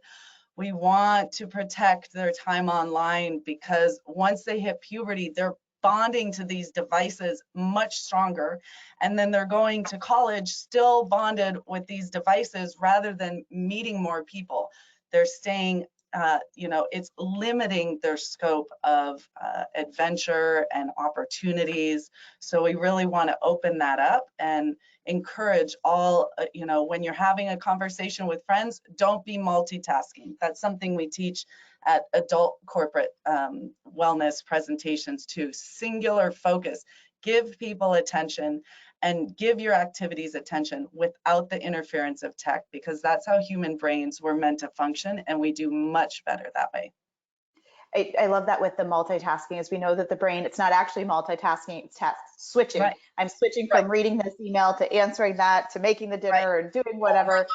we want to protect their time online, because once they hit puberty, they're bonding to these devices much stronger. And then they're going to college still bonded with these devices rather than meeting more people. They're staying, it's limiting their scope of adventure and opportunities. So we really want to open that up and encourage all, when you're having a conversation with friends, don't be multitasking. That's something we teach at adult corporate wellness presentations too. Singular focus. Give people attention and give your activities attention without the interference of tech, because that's how human brains were meant to function, and we do much better that way. I love that with the multitasking, as we know that the brain, it's not actually multitasking, it's task switching. Right. I'm switching from reading this email to answering that to making the dinner and doing whatever,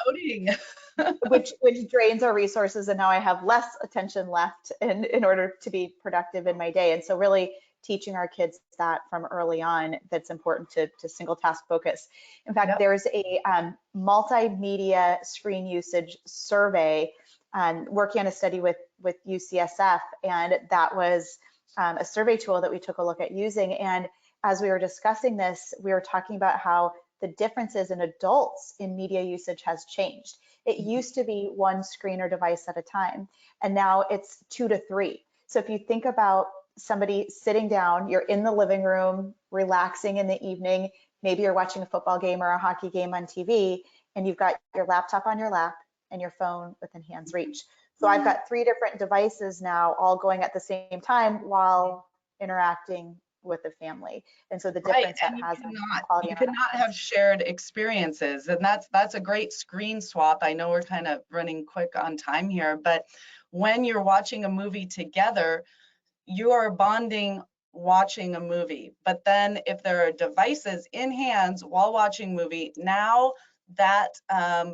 which drains our resources. And now I have less attention left in order to be productive in my day. And so really teaching our kids that from early on, that's important to single task focus. In fact, there's a multimedia screen usage survey working on a study with UCSF, and that was a survey tool that we took a look at using. And as we were discussing this, we were talking about how the differences in adults in media usage has changed. It used to be one screen or device at a time, and now it's 2 to 3. So if you think about somebody sitting down, you're in the living room, relaxing in the evening, maybe you're watching a football game or a hockey game on TV, and you've got your laptop on your lap and your phone within hand's reach. So I've got 3 different devices now all going at the same time while interacting with the family. And so the difference that has in quality. You cannot have shared experiences. And that's a great screen swap. I know we're kind of running quick on time here, but when you're watching a movie together, you are bonding watching a movie. But then if there are devices in hands while watching movie, now that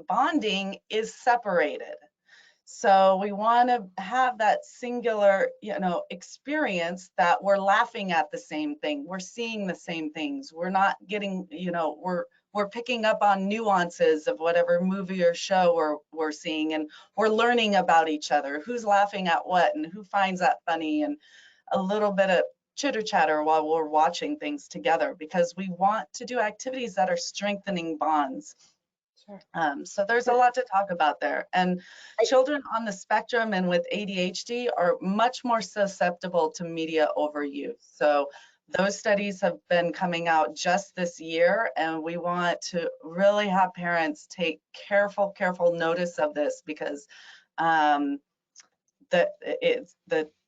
bonding is separated. So we want to have that singular, experience that we're laughing at the same thing, we're seeing the same things, we're not getting, we're picking up on nuances of whatever movie or show we're seeing, and we're learning about each other, who's laughing at what and who finds that funny, and a little bit of chitter chatter while we're watching things together, because we want to do activities that are strengthening bonds. Sure. So there's a lot to talk about there. And children on the spectrum and with ADHD are much more susceptible to media overuse. So those studies have been coming out just this year, and we want to really have parents take careful notice of this, because the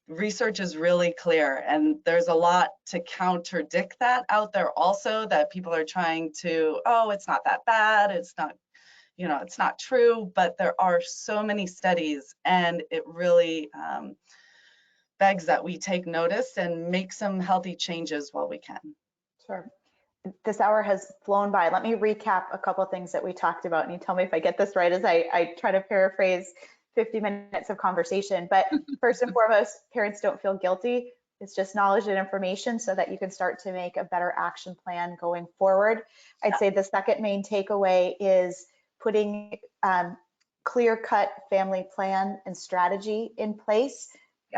research is really clear, and there's a lot to contradict that out there also, that people are trying to, oh, it's not that bad, it's not, it's not true, but there are so many studies, and it really begs that we take notice and make some healthy changes while we can. Sure. This hour has flown by. Let me recap a couple of things that we talked about, and you tell me if I get this right as I try to paraphrase 50 minutes of conversation. But first and foremost, parents, don't feel guilty. It's just knowledge and information so that you can start to make a better action plan going forward. I'd say the second main takeaway is putting clear-cut family plan and strategy in place.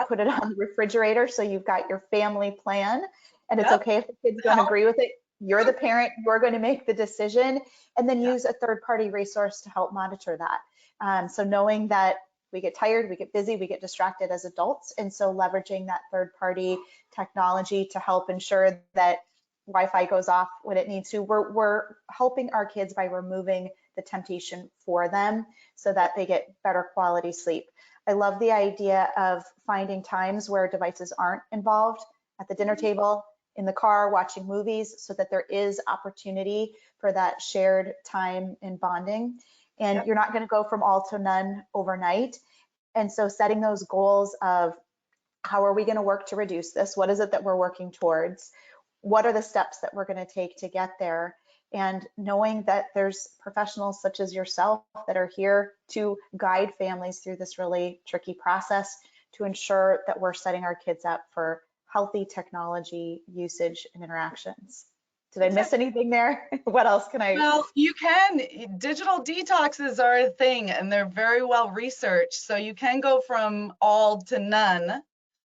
Put it on the refrigerator so you've got your family plan, and it's okay if the kids don't agree with it. You're the parent, you're going to make the decision, and then use a third-party resource to help monitor that. So knowing that we get tired, we get busy, we get distracted as adults, and so leveraging that third-party technology to help ensure that Wi-Fi goes off when it needs to. We're helping our kids by removing the temptation for them so that they get better quality sleep. I love the idea of finding times where devices aren't involved, at the dinner table, in the car, watching movies, so that there is opportunity for that shared time and bonding. And you're not going to go from all to none overnight. And so setting those goals of how are we going to work to reduce this? What is it that we're working towards? What are the steps that we're going to take to get there? And knowing that there's professionals such as yourself that are here to guide families through this really tricky process to ensure that we're setting our kids up for healthy technology usage and interactions. Did I miss anything there? What else can I? Well, you can. Digital detoxes are a thing, and they're very well researched. So you can go from all to none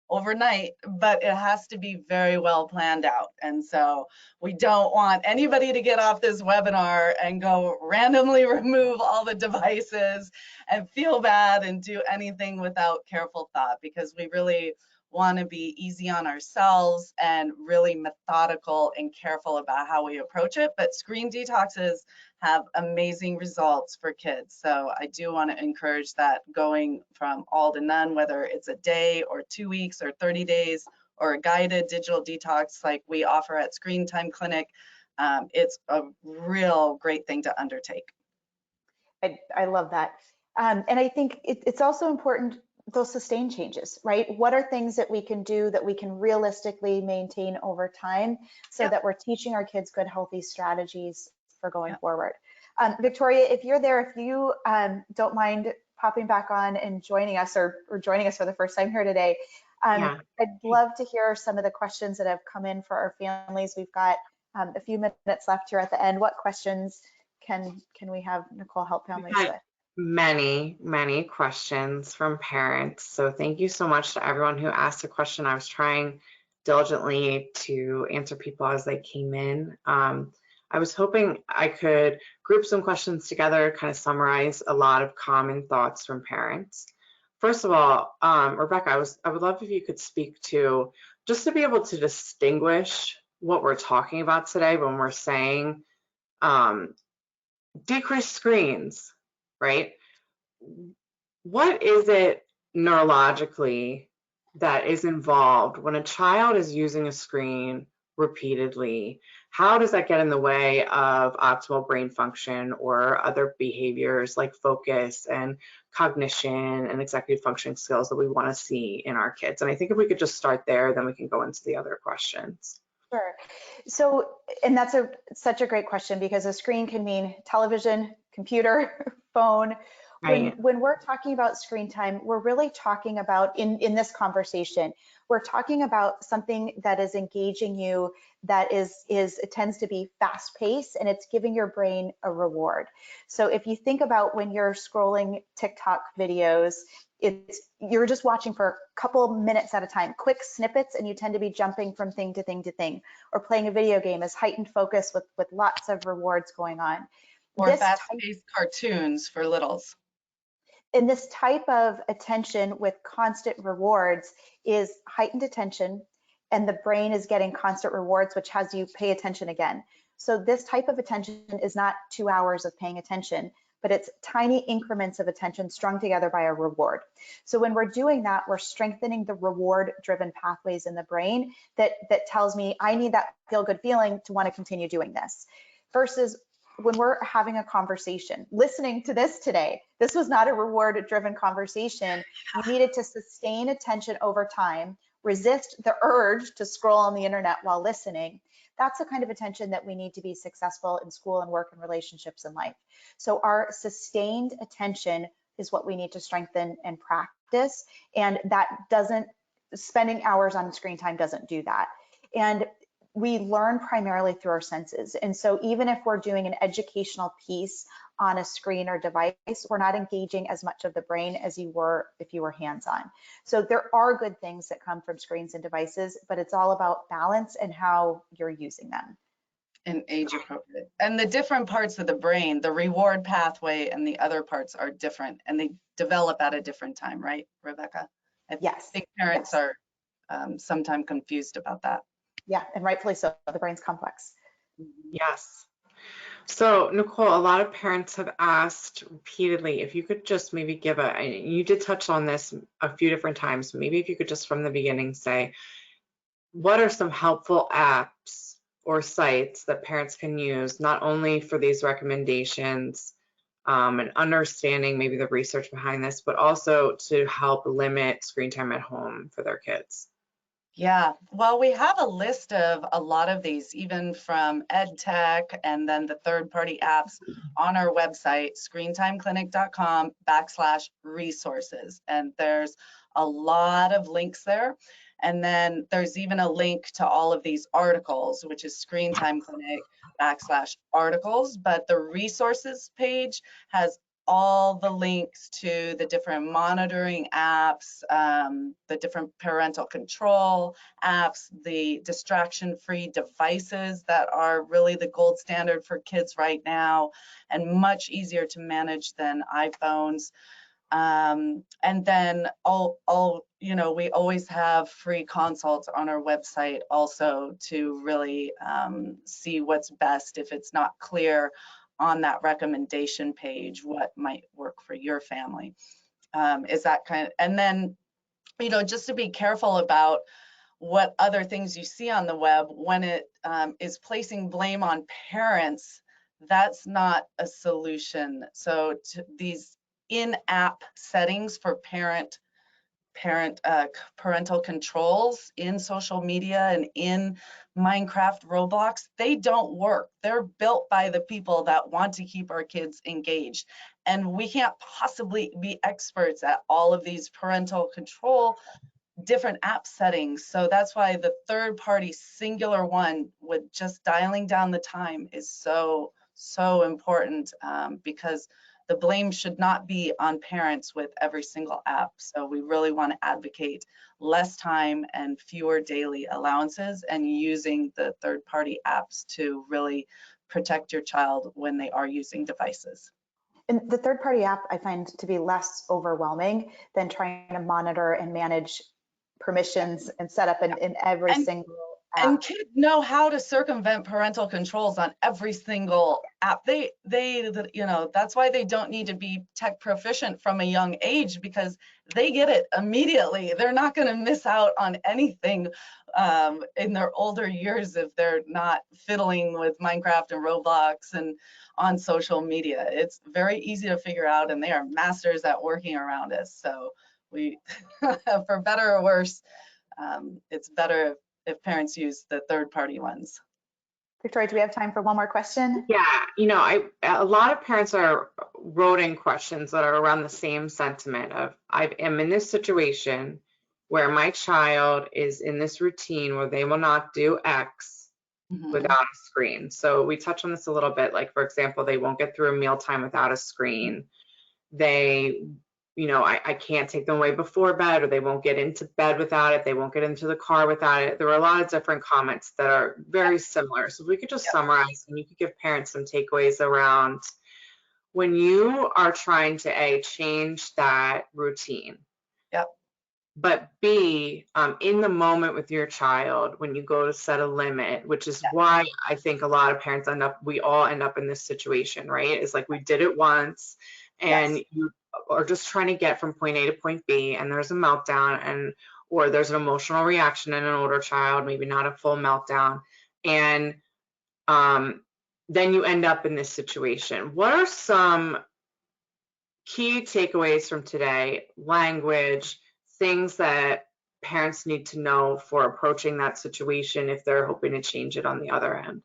overnight, but it has to be very well planned out. And so we don't want anybody to get off this webinar and go randomly remove all the devices and feel bad and do anything without careful thought, because we really want to be easy on ourselves and really methodical and careful about how we approach it. But screen detoxes have amazing results for kids. So I do want to encourage that, going from all to none, whether it's a day or 2 weeks or 30 days or a guided digital detox like we offer at Screen Time Clinic. It's a real great thing to undertake. I love that. And I think it's also important, those sustained changes, right? What are things that we can do that we can realistically maintain over time so that we're teaching our kids good, healthy strategies for going forward? Victoria, if you're there, if you don't mind popping back on and joining us, or joining us for the first time here today, I'd love to hear some of the questions that have come in for our families. We've got a few minutes left here at the end. What questions can we have Nicole help families with? Many questions from parents. So thank you so much to everyone who asked a question. I was trying diligently to answer people as they came in. I was hoping I could group some questions together, kind of summarize a lot of common thoughts from parents. First of all, Rebecca, I would love if you could speak to, just to be able to distinguish what we're talking about today when we're saying decrease screens, right? What is it neurologically that is involved when a child is using a screen repeatedly? How does that get in the way of optimal brain function or other behaviors like focus and cognition and executive functioning skills that we want to see in our kids? And I think if we could just start there, then we can go into the other questions. Sure. So, and that's such a great question, because a screen can mean television, computer, phone. When we're talking about screen time, we're really talking about, in this conversation, we're talking about something that is engaging you, that it tends to be fast paced, and it's giving your brain a reward. So if you think about when you're scrolling TikTok videos, you're just watching for a couple minutes at a time, quick snippets, and you tend to be jumping from thing to thing to thing. Or playing a video game is heightened focus with lots of rewards going on. Or fast-paced cartoons for littles. And this type of attention with constant rewards is heightened attention, and the brain is getting constant rewards, which has you pay attention again. So this type of attention is not 2 hours of paying attention, but it's tiny increments of attention strung together by a reward. So when we're doing that, we're strengthening the reward-driven pathways in the brain that tells me I need that feel-good feeling to want to continue doing this. Versus when we're having a conversation, listening to this today, this was not a reward-driven conversation. You needed to sustain attention over time, resist the urge to scroll on the internet while listening. That's the kind of attention that we need to be successful in school and work and relationships in life. So our sustained attention is what we need to strengthen and practice. And that spending hours on screen time doesn't do that. And we learn primarily through our senses. And so even if we're doing an educational piece on a screen or device, we're not engaging as much of the brain as you were if you were hands-on. So there are good things that come from screens and devices, but it's all about balance and how you're using them. And age appropriate. And the different parts of the brain, the reward pathway and the other parts are different, and they develop at a different time, right, Rebecca? I think parents are sometimes confused about that. Yeah, and rightfully so. The brain's complex. Yes. So Nicole, a lot of parents have asked repeatedly if you could just maybe give you did touch on this a few different times, maybe if you could just from the beginning say, what are some helpful apps or sites that parents can use, not only for these recommendations and understanding maybe the research behind this, but also to help limit screen time at home for their kids? Yeah, well, we have a list of a lot of these, even from EdTech and then the third-party apps on our website, screentimeclinic.com/resources. And there's a lot of links there. And then there's even a link to all of these articles, which is Screen Time Clinic /articles. But the resources page has all the links to the different monitoring apps, the different parental control apps, the distraction-free devices that are really the gold standard for kids right now and much easier to manage than iPhones. And then we always have free consults on our website also to really see what's best if it's not clear on that recommendation page what might work for your family. Is that kind of, and then, just to be careful about what other things you see on the web when it is placing blame on parents, that's not a solution. So these in-app settings for parental controls in social media and in Minecraft, Roblox, they don't work. They're built by the people that want to keep our kids engaged. And we can't possibly be experts at all of these parental control different app settings. So that's why the third-party singular one with just dialing down the time is so important, because the blame should not be on parents with every single app. So we really want to advocate less time and fewer daily allowances and using the third-party apps to really protect your child when they are using devices. And the third-party app I find to be less overwhelming than trying to monitor and manage permissions and setup in every single app. And kids know how to circumvent parental controls on every single app. They that's why they don't need to be tech proficient from a young age, because they get it immediately. They're not going to miss out on anything in their older years if they're not fiddling with Minecraft and Roblox and on social media. It's very easy to figure out, and they are masters at working around us. So we, for better or worse, it's better if parents use the third-party ones. Victoria, do we have time for one more question? Yeah, a lot of parents wrote in questions that are around the same sentiment of, I am in this situation where my child is in this routine where they will not do X without a screen. So we touched on this a little bit, like, for example, they won't get through a mealtime without a screen. They, I can't take them away before bed, or they won't get into bed without it. They won't get into the car without it. There were a lot of different comments that are very similar. So if we could just summarize, and you could give parents some takeaways around when you are trying to change that routine. But B, in the moment with your child, when you go to set a limit, which is why I think a lot of parents we all end up in this situation, right? It's like we did it once, and you are just trying to get from point A to point B, and there's a meltdown, or there's an emotional reaction in an older child, maybe not a full meltdown, and then you end up in this situation. What are some key takeaways from today? Language, things that parents need to know for approaching that situation if they're hoping to change it on the other end.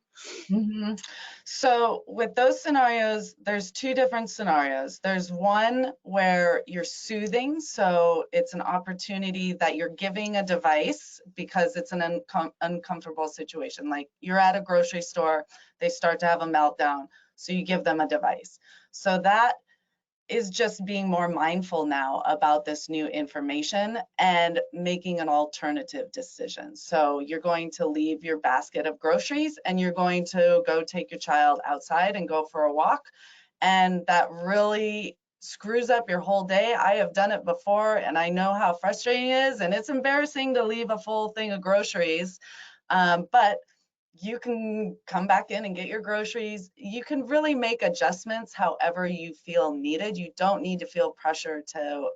So with those scenarios, there's two different scenarios. There's one where you're soothing, so it's an opportunity that you're giving a device because it's an uncomfortable situation. Like you're at a grocery store, they start to have a meltdown, so you give them a device. So that is just being more mindful now about this new information and making an alternative decision. So you're going to leave your basket of groceries and you're going to go take your child outside and go for a walk. And that really screws up your whole day. I have done it before and I know how frustrating it is, and it's embarrassing to leave a full thing of groceries. But you can come back in and get your groceries. You can really make adjustments however you feel needed. You don't need to feel pressure to,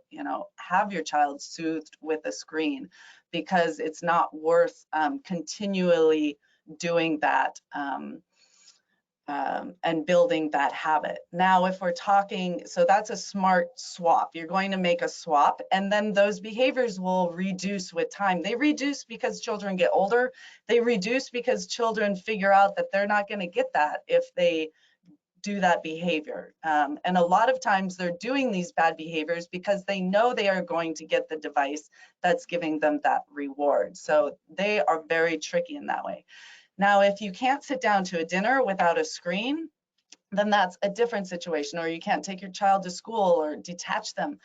have your child soothed with a screen, because it's not worth continually doing that and building that habit. Now, if we're talking, so that's a smart swap. You're going to make a swap, and then those behaviors will reduce with time. They reduce because children get older. They reduce because children figure out that they're not going to get that if they do that behavior. And a lot of times they're doing these bad behaviors because they know they are going to get the device that's giving them that reward. So they are very tricky in that way. Now, if you can't sit down to a dinner without a screen, then that's a different situation, or you can't take your child to school or detach them.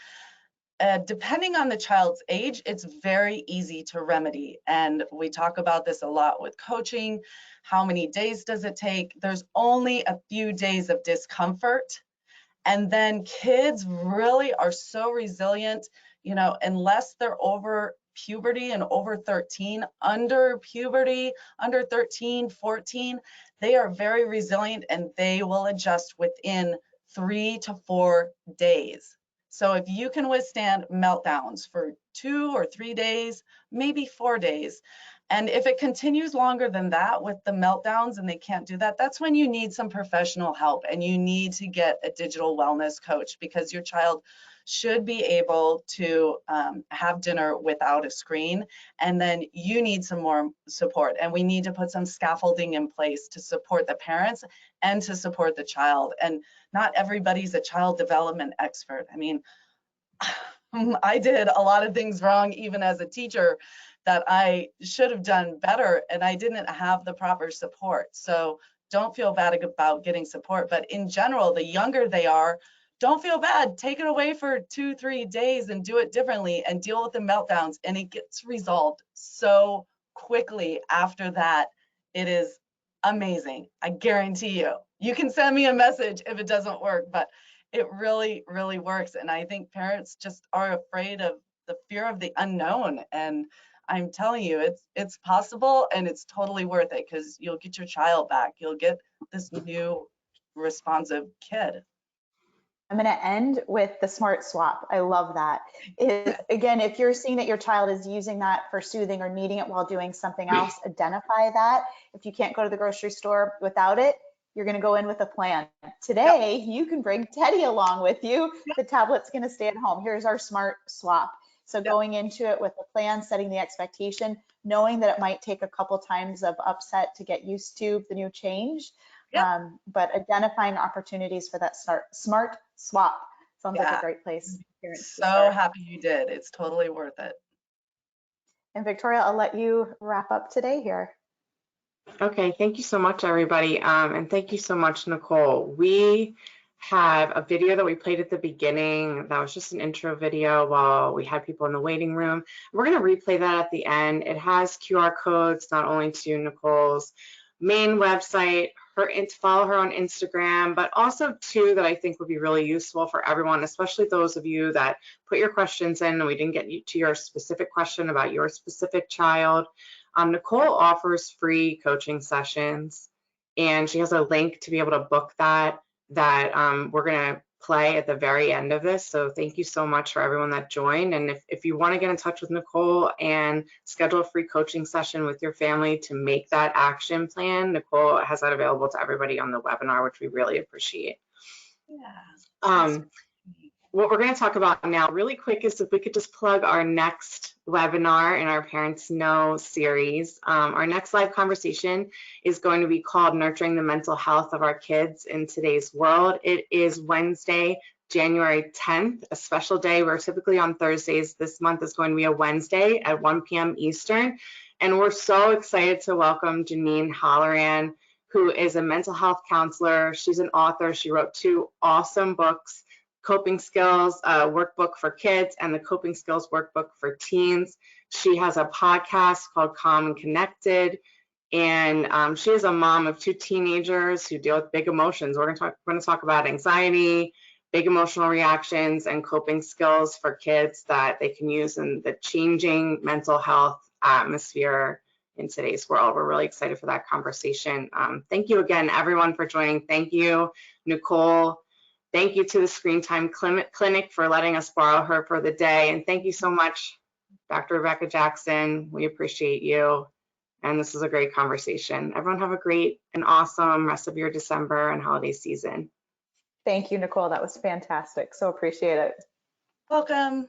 Depending on the child's age, it's very easy to remedy. And we talk about this a lot with coaching. How many days does it take? There's only a few days of discomfort. And then kids really are so resilient, you know, unless they're over puberty and over 13, under puberty, under 13, 14, they are very resilient and they will adjust within 3 to 4 days. So if you can withstand meltdowns for 2 or 3 days, maybe 4 days, and if it continues longer than that with the meltdowns and they can't do that, that's when you need some professional help and you need to get a digital wellness coach, because your child should be able to have dinner without a screen. And then you need some more support, and we need to put some scaffolding in place to support the parents and to support the child. And not everybody's a child development expert. I mean, I did a lot of things wrong even as a teacher that I should have done better, and I didn't have the proper support. So don't feel bad about getting support, but in general, the younger they are, don't feel bad. Take it away for 2-3 days and do it differently and deal with the meltdowns, and it gets resolved so quickly after that. It is amazing. I guarantee you. You can send me a message if it doesn't work, but it really, really works. And I think parents just are afraid of the fear of the unknown. And I'm telling you, it's possible, and it's totally worth it, because you'll get your child back. You'll get this new responsive kid. I'm going to end with the smart swap. I love that. Again, if you're seeing that your child is using that for soothing or needing it while doing something else, identify that. If you can't go to the grocery store without it, you're going to go in with a plan. Today, you can bring Teddy along with you. The tablet's going to stay at home. Here's our smart swap. So going into it with a plan, setting the expectation, knowing that it might take a couple times of upset to get used to the new change. But identifying opportunities for that smart swap sounds like a great place. So happy you did. It's totally worth it. And Victoria, I'll let you wrap up today here. Okay, thank you so much, everybody. And thank you so much, Nicole. We have a video that we played at the beginning. That was just an intro video while we had people in the waiting room. We're going to replay that at the end. It has QR codes, not only to Nicole's main website, follow her on Instagram, but also two that I think would be really useful for everyone, especially those of you that put your questions in and we didn't get to your specific question about your specific child. Nicole offers free coaching sessions, and she has a link to be able to book that we're going to play at the very end of this. So thank you so much for everyone that joined. And if you want to get in touch with Nicole and schedule a free coaching session with your family to make that action plan, Nicole has that available to everybody on the webinar, which we really appreciate. Yeah. What we're going to talk about now really quick is if we could just plug our next webinar in our Parents Know series. Our next live conversation is going to be called Nurturing the Mental Health of Our Kids in Today's World. It is Wednesday, January 10th, a special day. We're typically on Thursdays. This month is going to be a Wednesday at 1 p.m. Eastern. And we're so excited to welcome Janine Halloran, who is a mental health counselor. She's an author. She wrote 2 awesome books, Coping Skills Workbook for Kids and the Coping Skills Workbook for Teens. She has a podcast called Calm and Connected, and she is a mom of 2 teenagers who deal with big emotions. We're going to talk about anxiety, big emotional reactions, and coping skills for kids that they can use in the changing mental health atmosphere in today's world. We're really excited for that conversation. Thank you again, everyone, for joining. Thank you, Nicole. Thank you to the Screen Time Clinic for letting us borrow her for the day. And thank you so much, Dr. Rebecca Jackson. We appreciate you. And this is a great conversation. Everyone have a great and awesome rest of your December and holiday season. Thank you, Nicole. That was fantastic. So appreciate it. Welcome.